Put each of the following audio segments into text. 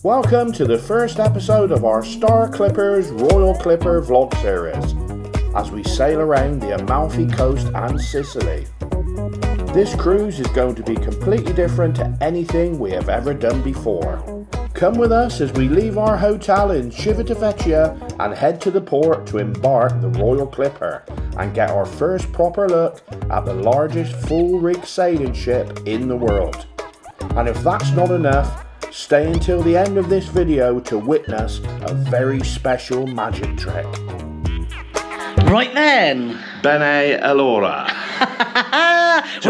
Welcome to the first episode of our Star Clippers Royal Clipper vlog series as we sail around the Amalfi coast and Sicily. This cruise is going to be completely different to anything we have ever done before. Come with us as we leave our hotel in Civitavecchia and head to the port to embark the Royal Clipper and get our first proper look at the largest full-rig sailing ship in the world. And if that's not enough, stay until the end of this video to witness a very special magic trick. Right then. Bene allora. Do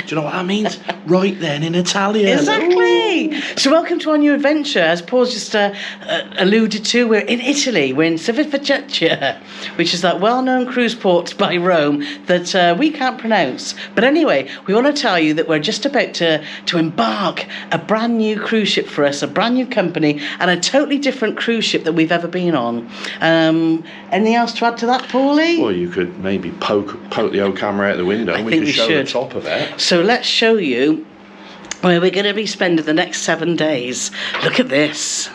you know what that means? Right then in Italian. Exactly. So welcome to our new adventure. As Paul's just alluded to, we're in Italy. We're in Civitavecchia, which is that well-known cruise port by Rome that we can't pronounce. But anyway, we want to tell you that we're just about to embark a brand new cruise ship for us, a brand new company, and a totally different cruise ship that we've ever been on. Anything else to add to that, Paulie? Well, you could maybe poke the old camera out the window and we could show the top of it. So let's show you where we're going to be spending the next 7 days. Look at this.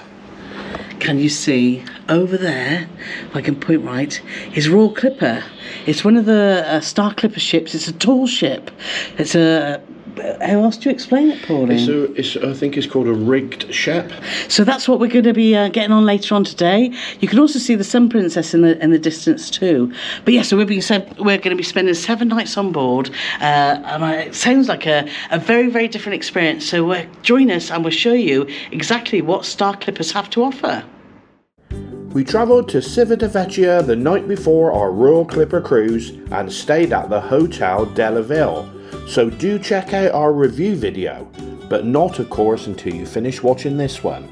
Can you see over there, if I can point right, is Royal Clipper. It's one of the Star Clipper ships. It's a tall ship. It's a... How else do you explain it, Pauline? I think it's called a rigged ship. So that's what we're going to be getting on later on today. You can also see the Sun Princess in the distance too. But yeah, so we're going to be spending 7 nights on board. And it sounds like a very, very different experience. So join us and we'll show you exactly what Star Clippers have to offer. We travelled to Civitavecchia the night before our Royal Clipper cruise and stayed at the Hotel Della Ville. So do check out our review video, but not of course until you finish watching this one.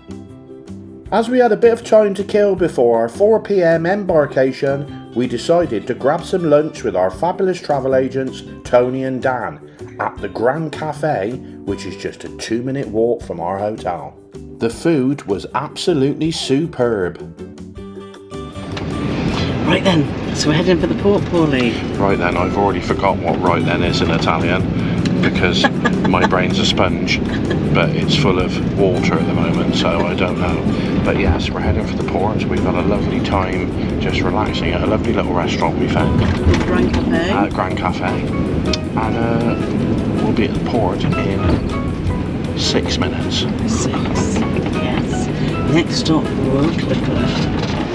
As we had a bit of time to kill before our 4 PM embarkation, we decided to grab some lunch with our fabulous travel agents Tony and Dan at the Grand Cafe, which is just a 2-minute walk from our hotel. The food was absolutely superb. Right then, so we're heading for the port, Paulie. Right then, I've already forgot what right then is in Italian because my brain's a sponge, but it's full of water at the moment, so I don't know. But yes, we're heading for the port. We've had a lovely time just relaxing at a lovely little restaurant we found. Grand Cafe. At Grand Cafe. And we'll be at the port in 6 minutes. 6, yes. Next stop, Royal Clipper.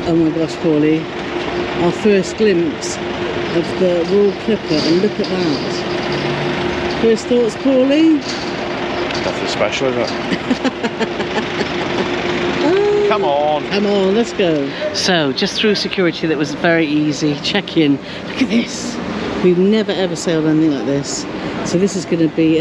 Oh my gosh, Paulie. Our first glimpse of the Royal Clipper, and look at that. First thoughts, Paulie? Nothing special, is it? Come on, let's go. So, just through security, that was very easy. Check in. Look at this. We've never ever sailed anything like this. So this is going to be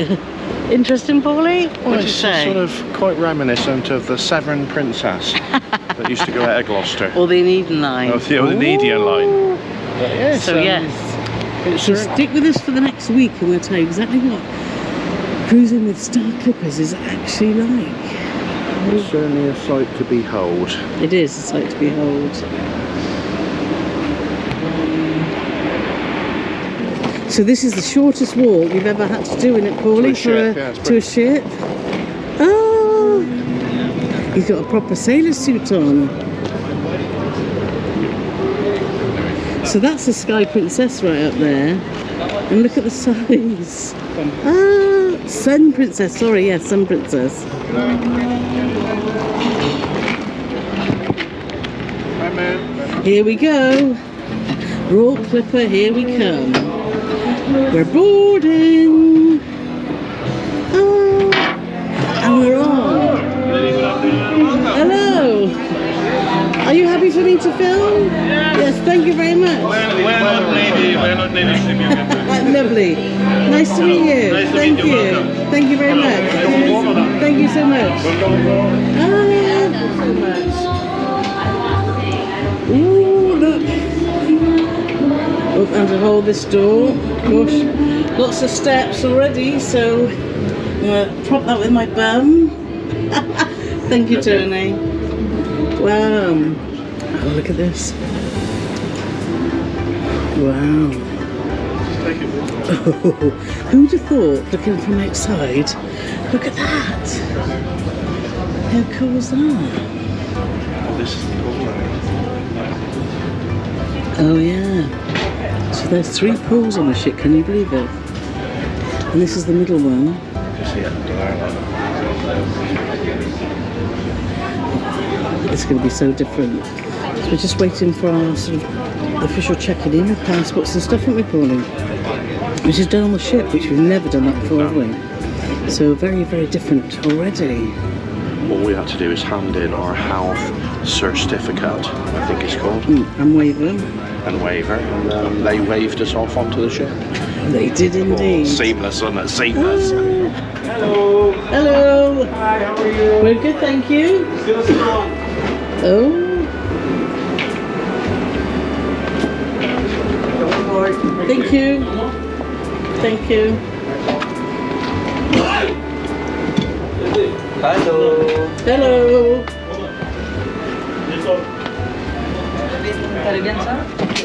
interesting, Paulie? What would you say? Sort of quite reminiscent of the Severn Princess that used to go out of Gloucester. Or the Eden line. Oh, the Eden line. Yes, so yes. So stick with us for the next week and we'll tell you exactly what cruising with Star Clippers is actually like. It's certainly a sight to behold. It is a sight to behold. So this is the shortest walk you've ever had to do in it, Paulie, to a ship. Oh, he's got a proper sailor suit on. So that's the Sky Princess right up there. And look at the size. Ah, Sun Princess, sorry, yes, Sun Princess. Here we go. Royal Clipper, here we come. We're boarding. Oh, and we're on. Hello. Are you happy for me to film? Yes, thank you very much. Lovely. Nice to meet you. Thank you. Thank you very much. Thank you so much. Thank you so much. Ooh, look. Look, and to hold this door. Gosh, lots of steps already, so I'm going to prop that with my bum. Thank you, Tony. Wow. Oh, look at this. Wow. Oh, who'd have thought, looking from outside, look at that. How cool is that? Oh, this is the pool now. Oh yeah. So there's 3 pools on the ship, can you believe it? And this is the middle one. You see it under there, It's going to be so different. So we're just waiting for our sort of official checking in with passports and stuff, aren't we, Pauline? Which is done on the ship, which we've never done that before, have we? So very, very different already. All we had to do is hand in our health certificate, I think it's called. And waiver. And waiver, and they waved us off onto the ship. They did indeed. Oh, seamless, wasn't it? Seamless. Hello. Hello. Hi, how are you? We're good, thank you. Still strong. Oh. Thank you. Thank you. Hello. Hello.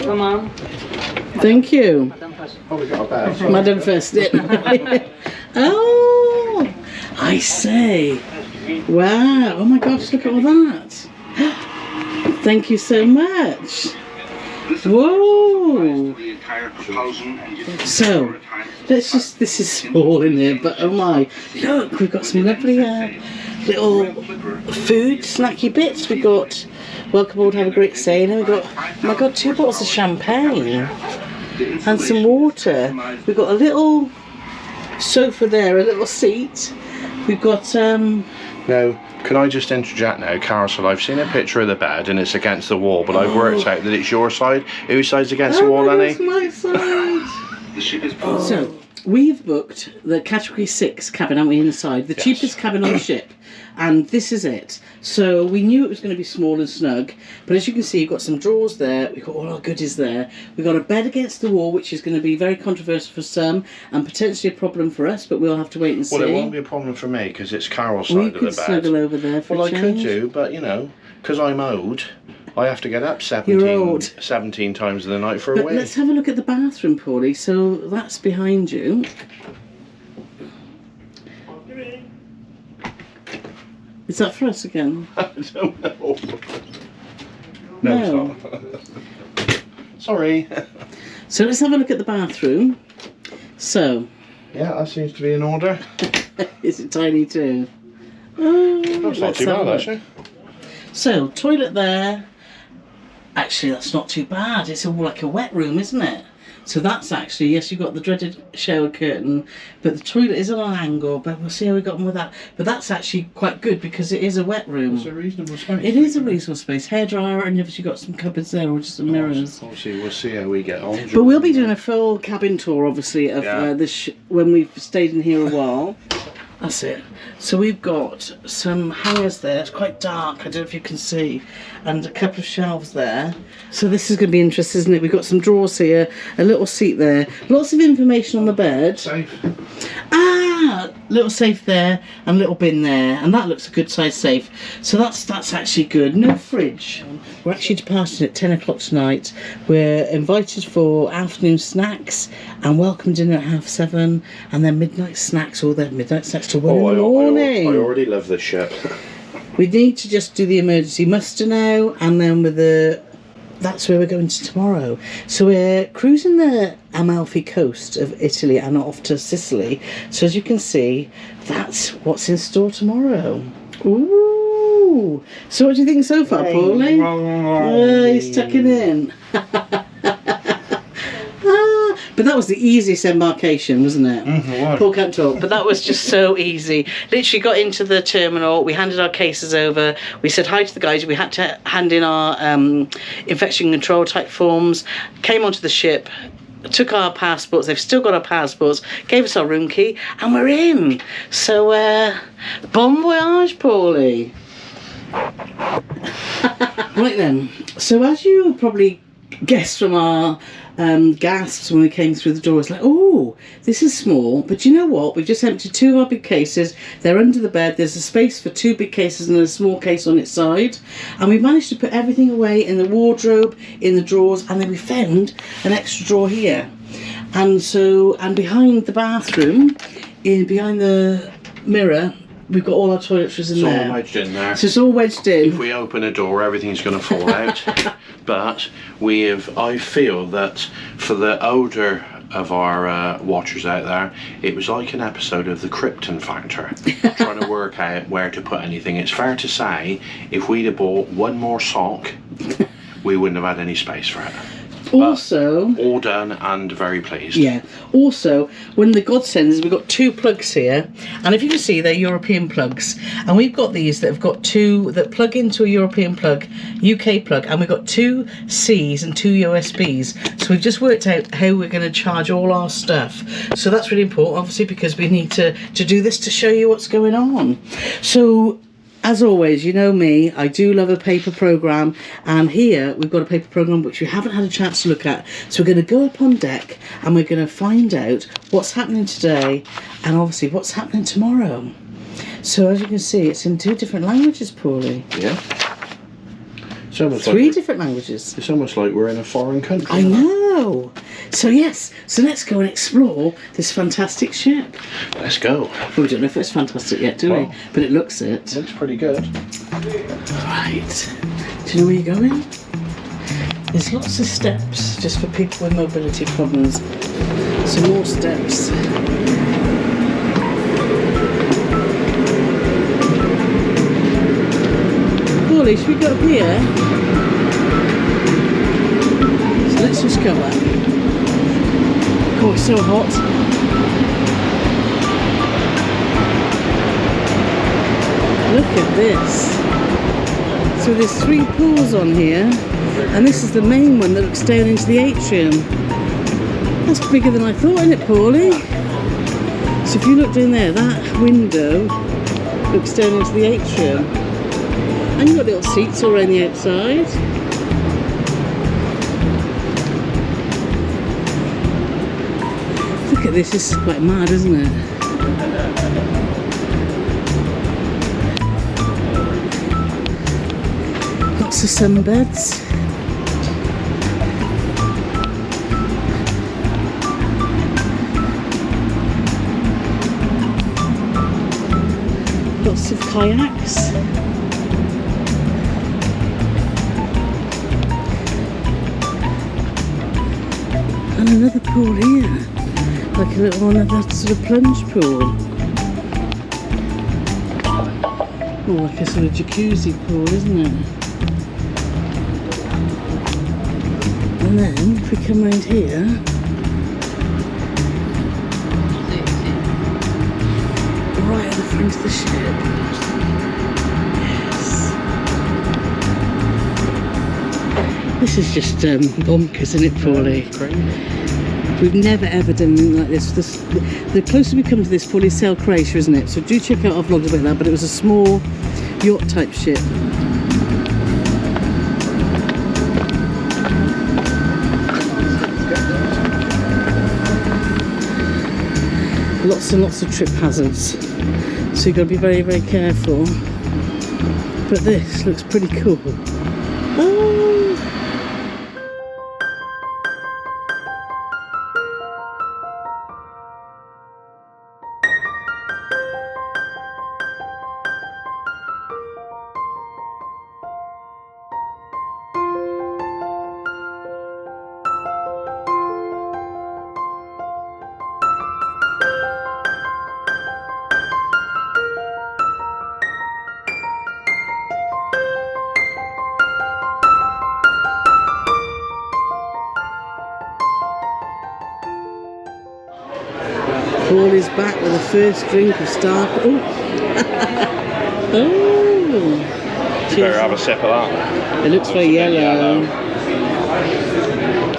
Come on. Thank you. Oh, we got a badge. Madam First. Oh, I say. Wow. Oh my gosh, look at all that. Thank you so much. Whoa. So, let's just, this is small in here, but oh my. Look, we've got some lovely little food, snacky bits. We've got welcome aboard, have a great sailing. We've got, oh my god, 2 bottles of champagne and some water. We've got a little sofa there, a little seat. We've got Now, can I just interject now, Carole? I've seen a picture of the bed and it's against the wall, but I've worked out that it's your side. Whose side's against the wall, Annie? It's my side. So, we've booked the Category 6 cabin, haven't we, inside? The cheapest cabin on the ship. And this is it. So we knew it was going to be small and snug, but as you can see, you've got some drawers there, we've got all our goodies there, we've got a bed against the wall, which is going to be very controversial for some and potentially a problem for us, but we'll have to wait and see. Well, it won't be a problem for me because it's Carole's side of the bed. We could snuggle over there for well, a I could change. do, but you know, because I'm old, I have to get up You're old. 17 times in the night for a But week. let's have a look at the bathroom, Paulie. So that's behind you. Is that for us again? I don't know. No. It's not. Sorry. So let's have a look at the bathroom. So, Yeah, that seems to be in order. is it tiny too? Oh, That's not let's too have a bad, look. actually. So, toilet there. Actually, that's not too bad. It's all like a wet room, isn't it? So that's actually, yes, you've got the dreaded shower curtain, but the toilet is on an angle, but we'll see how we got on with that. But that's actually quite good because it is a wet room. It's a reasonable space. It is a reasonable space. Hairdryer, and you've got some cupboards there, or just some mirrors. Obviously, we'll see how we get on. But we'll be doing a full cabin tour, obviously, of Yeah. when we've stayed in here a while. That's it. So we've got some hangers there. It's quite dark. I don't know if you can see. And a couple of shelves there. So this is going to be interesting, isn't it? We've got some drawers here, a little seat there, lots of information on the bed. Safe. Ah, little safe there and little bin there, and that looks a good size safe. So that's actually good. No fridge. We're actually departing at 10 o'clock tonight. We're invited for afternoon snacks and welcome dinner at 7:30, and then midnight snacks, all the midnight snacks to 1 in the morning. I already love this ship. We need to just do the emergency muster now, and then that's where we're going to tomorrow. So we're cruising the Amalfi coast of Italy and off to Sicily. So as you can see, that's what's in store tomorrow. Ooh! So what do you think so far, Paulie? He's tucking in. But that was the easiest embarkation, wasn't it? Paul can't talk, but that was just so easy. Literally got into the terminal, we handed our cases over, we said hi to the guys, we had to hand in our infection control type forms, came onto the ship, took our passports, they've still got our passports, gave us our room key, and we're in. So, bon voyage, Paulie. Right then, so as you probably guessed from our gasps when we came through the door, it's like, oh, this is small, but you know what, we've just emptied 2 of our big cases, they're under the bed, there's a space for 2 big cases and a small case on its side, and we managed to put everything away in the wardrobe, in the drawers, and then we found an extra drawer here, and behind the bathroom, behind the mirror, we've got all our toiletries in It's there. all wedged in there. So it's all wedged in. If we open a door, everything's going to fall out. But I feel that for the older of our watchers out there, it was like an episode of the Krypton Factor, trying to work out where to put anything. It's fair to say, if we'd have bought one more sock, we wouldn't have had any space for it. Also, all done and very pleased. Yeah. Also, one of the godsends, we've got 2 plugs here, and if you can see, they're European plugs, and we've got these that have got 2 that plug into a European plug, UK plug, and we've got 2 Cs and 2 USBs. So we've just worked out how we're going to charge all our stuff. So that's really important, obviously, because we need to do this to show you what's going on. So, as always, you know me, I do love a paper programme, and here we've got a paper programme which we haven't had a chance to look at. So we're going to go up on deck and we're going to find out what's happening today and obviously what's happening tomorrow. So as you can see, it's in 2 different languages, Paulie. Yeah. It's almost 3 like different languages. it's almost like we're in a foreign country. I know. So yes, so let's go and explore this fantastic ship. Let's go. Well, we don't know if it's fantastic yet, do we? Well, But it looks it. Looks pretty good. Right. Do you know where you're going? There's lots of steps just for people with mobility problems. Some more steps. Paulie, should we go up here? So let's just go up. Oh, it's so hot. Look at this. So there's 3 pools on here, and this is the main one that looks down into the atrium. That's bigger than I thought, isn't it, Paulie? So if you look down there, that window looks down into the atrium. And you've got little seats all around the outside. Look at this, this is quite mad, isn't it? Lots of sunbeds. Lots of kayaks. And another pool here, like a little one of that sort of plunge pool. More like a sort of jacuzzi pool, isn't it? And then, if we come round here, right at the front of the ship. Yes. This is just bonkers, isn't it, Paulie? We've never ever done anything like this. The closer we come to this, Paulie, is Sail Croatia, isn't it? So do check out our vlogs about that, but it was a small yacht type ship. Lots and lots of trip hazards, so you've got to be very, very careful. But this looks pretty cool. Oh. Paul is back with the first drink of Star. Oh, oh! You better have a sip of that. It looks very yellow.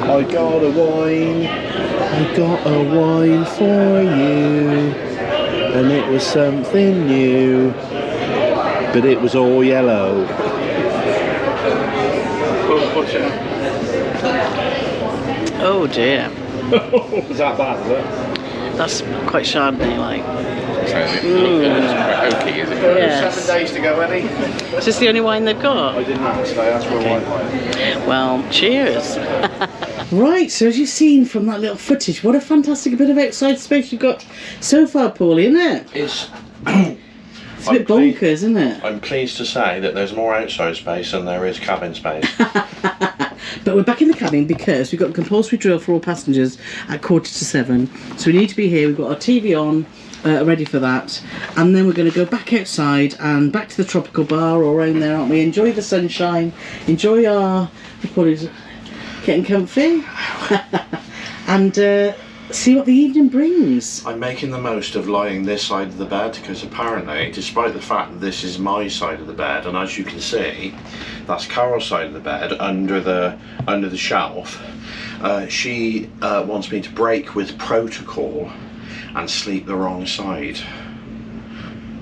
I got a wine, I got a wine for you, and it was something new, but it was all yellow. Oh dear, Was that bad, is it? that's quite Chardonnay-like. Oaky, is it? Yes. 7 days to go, Eddie. Is this the only wine they've got? I didn't ask, I asked for a wine. Well, cheers. Right, so as you've seen from that little footage, what a fantastic bit of outside space you've got so far, Paulie, isn't it? It's It's a bit bonkers, isn't it? I'm pleased to say that there's more outside space than there is cabin space. But we're back in the cabin because we've got a compulsory drill for all passengers at 6:45. So we need to be here. We've got our TV on, ready for that. And then we're going to go back outside and back to the tropical bar or around there, aren't we? Enjoy the sunshine. Enjoy our, what is it, getting comfy. And see what the evening brings. I'm making the most of lying this side of the bed because apparently, despite the fact that this is my side of the bed, and as you can see, that's Carole's side of the bed under the shelf, she wants me to break with protocol and sleep the wrong side.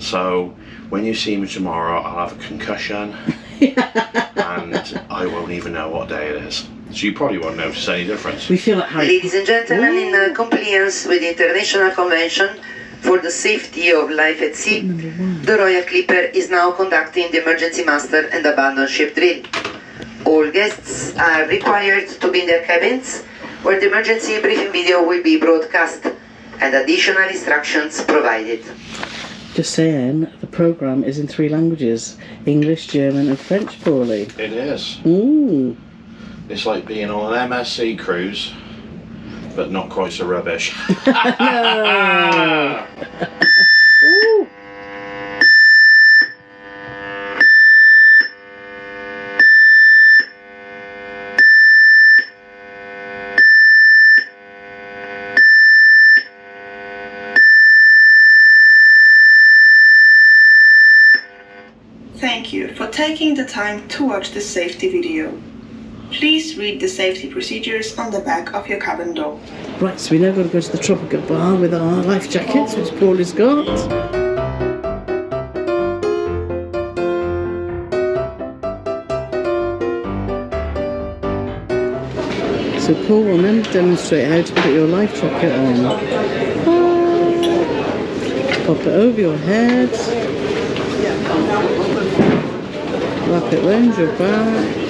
So when you see me tomorrow, I'll have a concussion and I won't even know what day it is. So you probably won't notice any difference. We feel like Harry. Ladies and gentlemen, in compliance with the International Convention for the Safety of Life at Sea, the Royal Clipper is now conducting the emergency master and abandon ship drill. All guests are required to be in their cabins, where the emergency briefing video will be broadcast and additional instructions provided. Just saying, the programme is in 3 languages: English, German and French, Paulie. It is. Ooh. It's like being on an MSC cruise, but not quite so rubbish. No. Ooh. Thank you for taking the time to watch this safety video. Please read the safety procedures on the back of your cabin door. Right, so we now got to go to the tropical bar with our life jackets, which Paulie's got. So Paul will then demonstrate how to put your life jacket on. Pop it over your head. Wrap it round your back.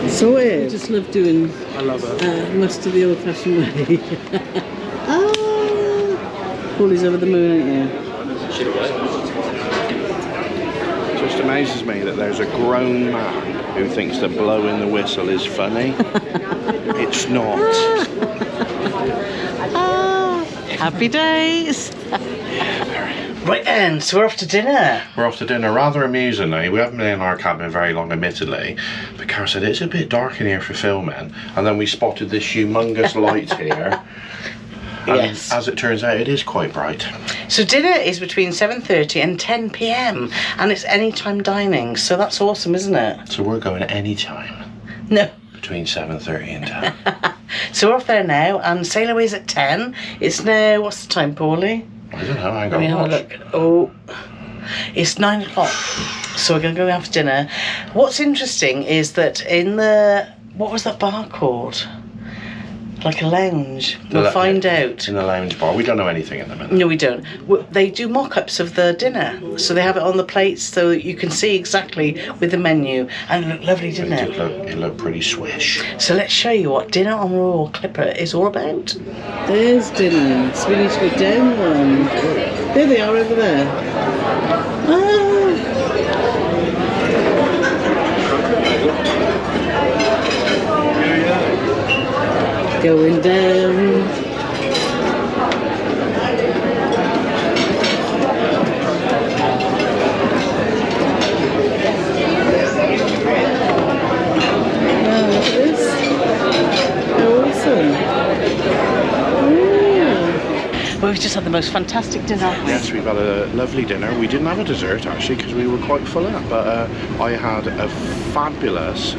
So I just love doing. I love it. Most of the old-fashioned way. Paulie's over the moon, ain't you? It just amazes me that there's a grown man who thinks that blowing the whistle is funny. It's not. Happy days. Right then, so we're off to dinner. We're off to dinner. Rather amusingly, we haven't been in our cabin very long, admittedly, but Carole said it's a bit dark in here for filming, and then we spotted this humongous light here. And yes. As it turns out, it is quite bright. So dinner is between 7:30 and 10 p.m. and it's anytime dining, so that's awesome, isn't it? So we're going any time No. between 7:30 and 10. So we're off there now, and sail away's at 10. It's now, what's the time, Paulie? I don't know, hang Let me have on. a look. Oh, it's 9 o'clock. So we're going to go out for dinner. What's interesting is that in the, what was that bar called? Like a lounge. We'll find out. In the lounge bar. We don't know anything at the minute. No, we don't. They do mock-ups of the dinner. So they have it on the plates so that you can see exactly with the menu. And it looked lovely, didn't it? It looked pretty swish. So let's show you what dinner on Royal Clipper is all about. There's dinner. So we need to go down one. There they are over there. Going down. Wow, look at this. How awesome. Ooh. Well, we've just had the most fantastic dinner. Yes, we've had a lovely dinner. We didn't have a dessert actually because we were quite full up, but I had a fabulous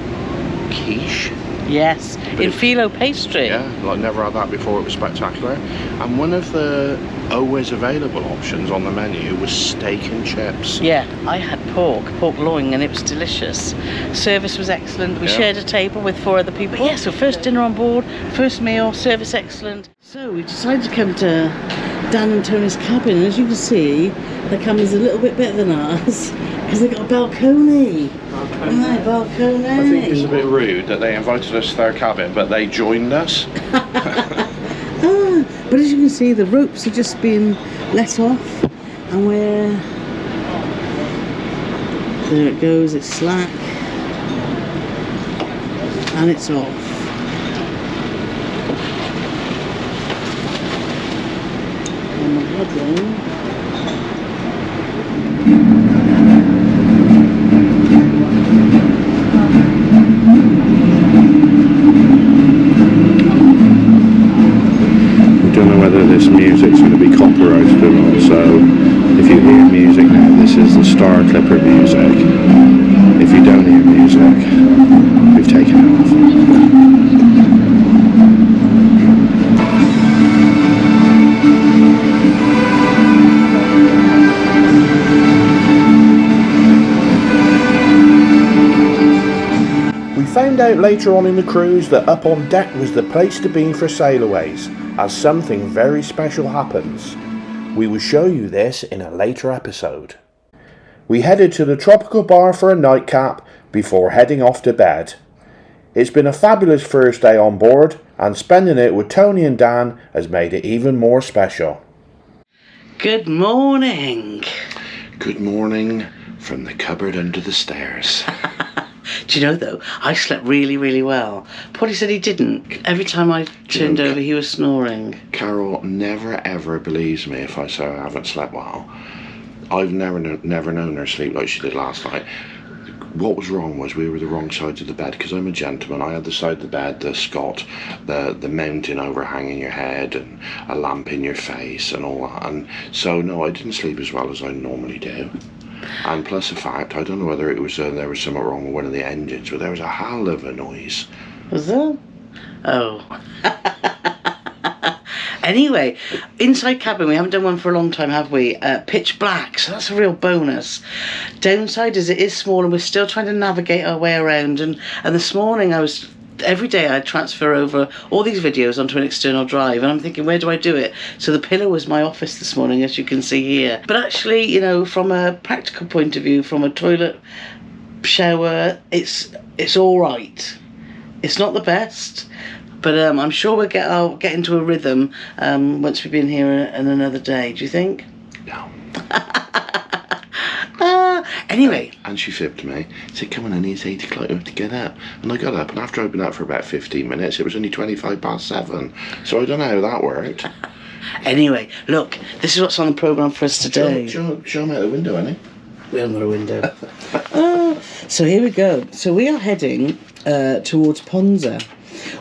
quiche. Yes, in phyllo pastry. Yeah, like never had that before. It was spectacular. And one of the always available options on the menu was steak and chips. Yeah, I had pork loin, and it was delicious. Service was excellent. We shared a table with 4 other people. Yeah, so first dinner on board, first meal, service excellent. So we decided to come to Dan and Tony's cabin, and as you can see, the cabin's a little bit better than ours because they've got a balcony. Right, balcony. I think it's a bit rude that they invited us to their cabin, but they joined us. But as you can see, the ropes are just being let off, and there it goes, it's slack, and it's off. And the heading. This music's going to be copyrighted or not, so if you hear music now, this is the Star Clipper music. If you don't hear music, we've taken it off. We found out later on in the cruise that up on deck was the place to be for sailaways, as something very special happens. We will show you this in a later episode. We headed to the tropical bar for a nightcap before heading off to bed. It's been a fabulous first day on board, and spending it with Tony and Dan has made it even more special. Good morning. Good morning from the cupboard under the stairs. Do you know though, I slept really, really well. Paulie said he didn't. Every time I turned over, he was snoring. Carole never ever believes me if I say I haven't slept well. I've never known her sleep like she did last night. What was wrong was we were the wrong sides of the bed, because I'm a gentleman. I had the side of the bed, the Scott, the mountain overhanging your head and a lamp in your face and all that. And so no, I didn't sleep as well as I normally do. And plus the fact, I don't know whether it was there was something wrong with one of the engines, but there was a hell of a noise. Was there? Oh. Anyway, inside cabin, we haven't done one for a long time, have we? Pitch black, so that's a real bonus. Downside is it is small, and we're still trying to navigate our way around. And this morning every day I'd transfer over all these videos onto an external drive, and I'm thinking, where do I do it? So the pillow was my office this morning, as you can see here. But actually, you know, from a practical point of view, from a toilet, shower, it's all right. It's not the best, but I'm sure we'll get into a rhythm once we've been here in another day. Do you think? No. Anyway. And she fibbed me. Said, come on, honey, it's 8 o'clock, you have to get up. And I got up, and after I'd been up for about 15 minutes, it was only 7:25. So I don't know how that worked. Anyway, look, this is what's on the programme for us today. Show them out the window, honey. We haven't got a window. So here we go. So we are heading towards Ponza,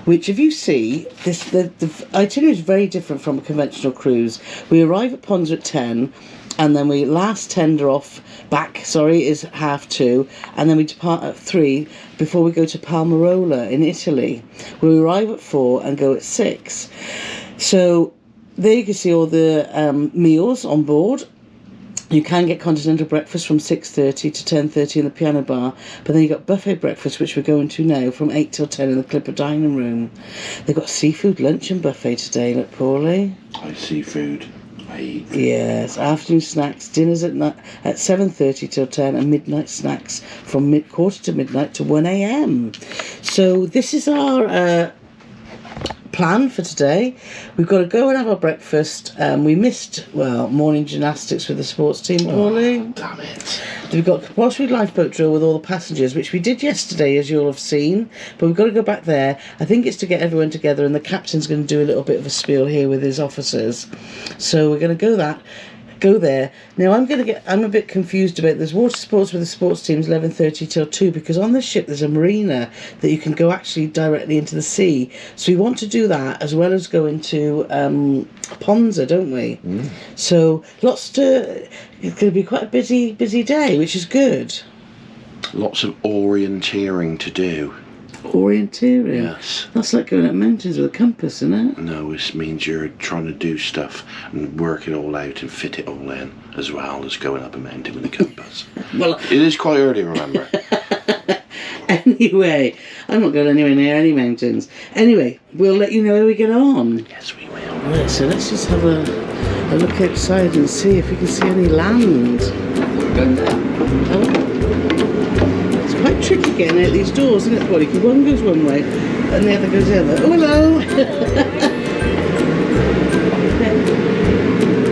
which, if you see, the itinerary is very different from a conventional cruise. We arrive at Ponza at 10, and then we last tender off is 2:30, and then we depart at 3 before we go to Palmorola in Italy, where we arrive at 4 and go at 6. So there you can see all the meals on board. You can get continental breakfast from 6:30 to 10:30 in the piano bar, but then you've got buffet breakfast, which we're going to now, from 8 till 10 in the Clipper dining room. They've got seafood luncheon buffet today, look, Paulie. I seafood. I eat. Yes, afternoon snacks, dinners at 7:30 till 10, and midnight snacks from quarter to midnight to 1 a.m. So this is our plan for today. We've got to go and have our breakfast. We missed, morning gymnastics with the sports team, Paulie. Damn it. We've got compulsory lifeboat drill with all the passengers, which we did yesterday, as you'll have seen, but we've got to go back there. I think it's to get everyone together, and the captain's going to do a little bit of a spiel here with his officers. So we're going to go there. Now I'm a bit confused about this. Water sports with the sports teams 11:30 till 2, because on the ship there's a marina that you can go actually directly into the sea. So we want to do that as well as go into Ponza, don't we? So it's going to be quite a busy day, which is good. Lots of orienteering to do. Orienteering? Yes. That's like going up mountains with a compass, isn't it? No, this means you're trying to do stuff and work it all out and fit it all in, as well as going up a mountain with a compass. Well, it is quite early, remember. Anyway, I'm not going anywhere near any mountains. Anyway, we'll let you know how we get on. Yes, we will. Right, so let's just have a look outside and see if we can see any land. Oh. It's quite tricky getting out these doors, isn't it, Polly? Because one goes one way and the other goes the other. Oh, hello!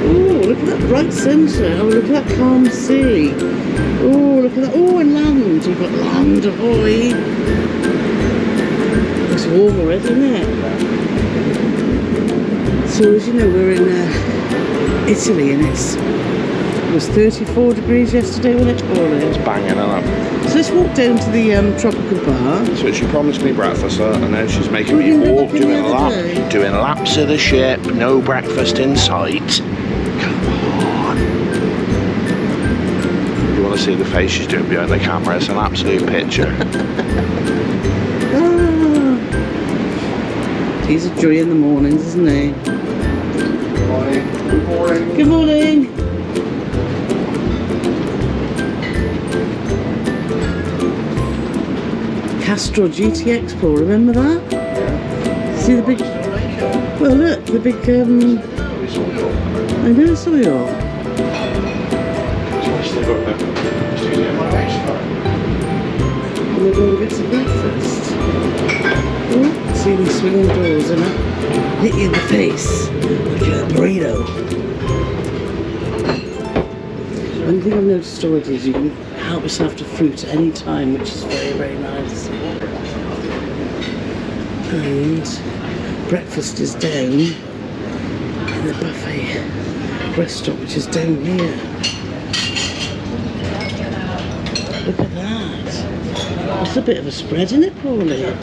Oh, look at that bright sunshine. Oh, look at that calm sea. Oh, look at that. Oh, and land. We've got land, ahoy. It's warm already, isn't it? So, as you know, we're in Italy, and it was 34 degrees yesterday, wasn't it? It's banging, isn't it? So let's walk down to the tropical bar. So she promised me breakfast, and now she's making me walk, doing laps of the ship, no breakfast in sight. Come on. You want to see the face she's doing behind the camera? It's an absolute picture. He's a joy in the mornings, isn't he? Good morning. Good morning. Good morning. Castrol GTX Pro, remember that? Yeah. See the big... Well, look, the big... I know, so we are. We're going to get some breakfast. Oh, see these swinging doors, and hit you in the face like a burrito. One thing I've noticed already is you can help yourself to fruit at any time, which is very, very nice. And breakfast is down in the buffet restaurant, which is down here. Look at that. That's a bit of a spread, isn't it, Paulie?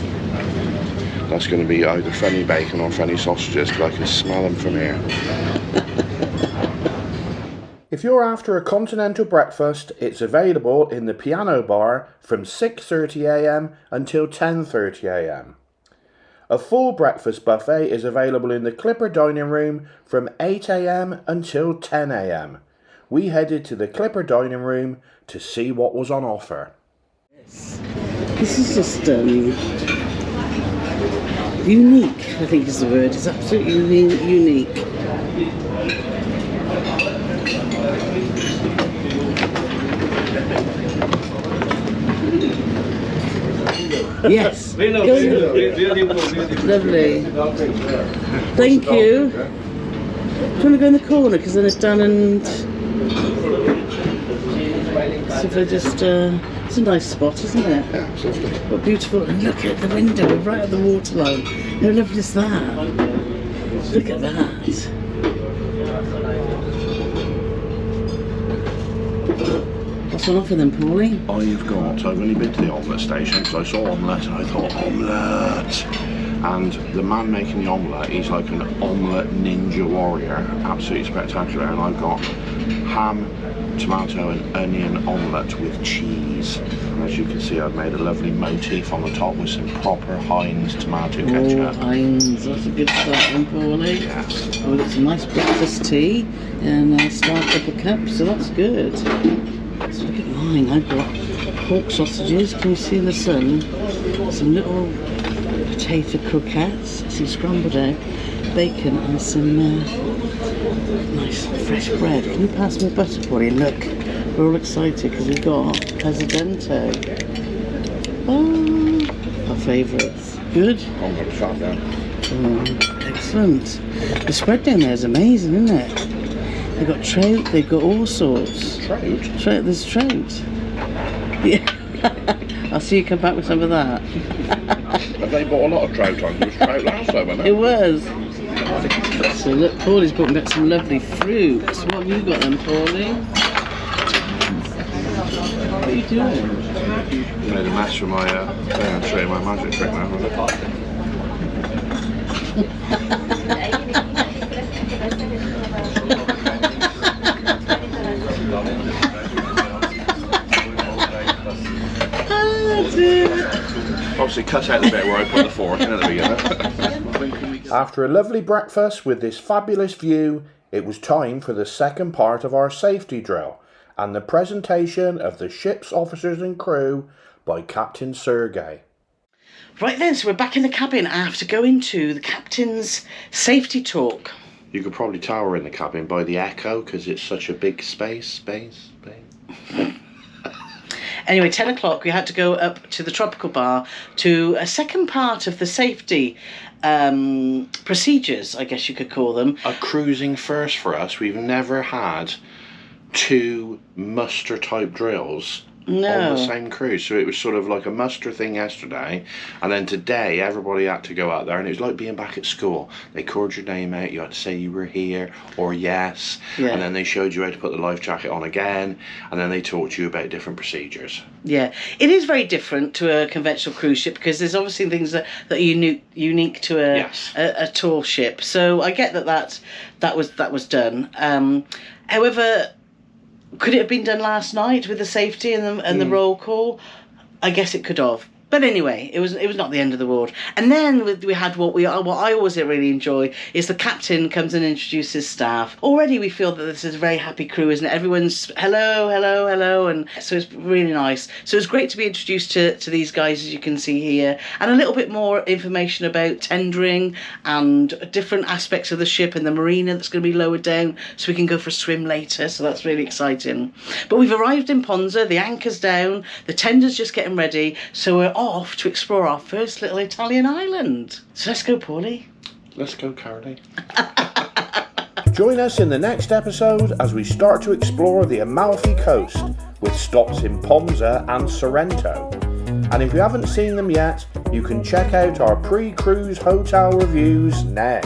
That's going to be either funny bacon or funny sausages, because I can smell them from here. If you're after a continental breakfast, it's available in the piano bar from 6:30 a.m. until 10:30 a.m. A full breakfast buffet is available in the Clipper dining room from 8 a.m. until 10 a.m. We headed to the Clipper dining room to see what was on offer. This is just unique, I think is the word. It's absolutely unique. Yes. Lovely. Thank you. Do you want to go in the corner? Because then it's down and... So if I just... it's a nice spot, isn't it? Yeah, it's lovely. What beautiful... And look at the window, we're right at the waterline. How lovely is that? Look at that. What's on offer then, Paulie? I've only been to the omelette station because I saw omelette and I thought, omelette! And the man making the omelette, he's like an omelette ninja warrior, absolutely spectacular. And I've got ham, tomato and onion omelette with cheese. And as you can see, I've made a lovely motif on the top with some proper Heinz tomato ketchup. Oh, Heinz, that's a good start then, Paulie. Yes. Oh, we've got some nice breakfast tea and a star pepper cup, so that's good. So look at mine, I've got pork sausages, can you see in the sun? Some little potato croquettes, some scrambled egg, bacon and some nice fresh bread. Can you pass me butter for you? Look, we're all excited because we've got Presidente. Oh, our favourites. Good? I'm going to shut down. Oh, excellent. The spread down there is amazing, isn't it? They've got trout, they've got all sorts. Trout? There's trout. Yeah. I'll see you come back with some of that. Have they bought a lot of trout on? It was trout last time, wasn't it? It was. So look, Paulie's brought back some lovely fruits. What have you got then, Paulie? What are you doing? Made a mess with my thing. I'll show you my magic trick now. Obviously cut out the bit where I put the fork in at the beginning. After a lovely breakfast with this fabulous view, it was time for the second part of our safety drill and the presentation of the ship's officers and crew by Captain Sergei. Right then, so we're back in the cabin after going to the captain's safety talk. You could probably tell we're in the cabin by the echo because it's such a big space. Anyway, 10 o'clock, we had to go up to the tropical bar to a second part of the safety procedures, I guess you could call them. A cruising first for us. We've never had 2 muster type drills on the same cruise. So it was sort of like a muster thing yesterday, and then today everybody had to go out there, and it was like being back at school. They called your name out, you had to say you were here or yes, and then they showed you how to put the life jacket on again, and then they taught you about different procedures. Yeah, it is very different to a conventional cruise ship because there's obviously things that are unique to a tall ship. So I get that was done. However, could it have been done last night with the safety and the roll call? I guess it could have. But anyway, it was not the end of the world. And then we had what I always really enjoy is the captain comes and introduces staff. Already we feel that this is a very happy crew, isn't it? Everyone's hello, and so it's really nice. So it's great to be introduced to these guys, as you can see here, and a little bit more information about tendering and different aspects of the ship and the marina that's going to be lowered down, so we can go for a swim later. So that's really exciting. But we've arrived in Ponza. The anchor's down. The tender's just getting ready. So we're off to explore our first little Italian island. So let's go, Paulie. Let's go, Carole. Join us in the next episode as we start to explore the Amalfi coast with stops in Ponza and Sorrento. And if you haven't seen them yet, you can check out our pre-cruise hotel reviews now.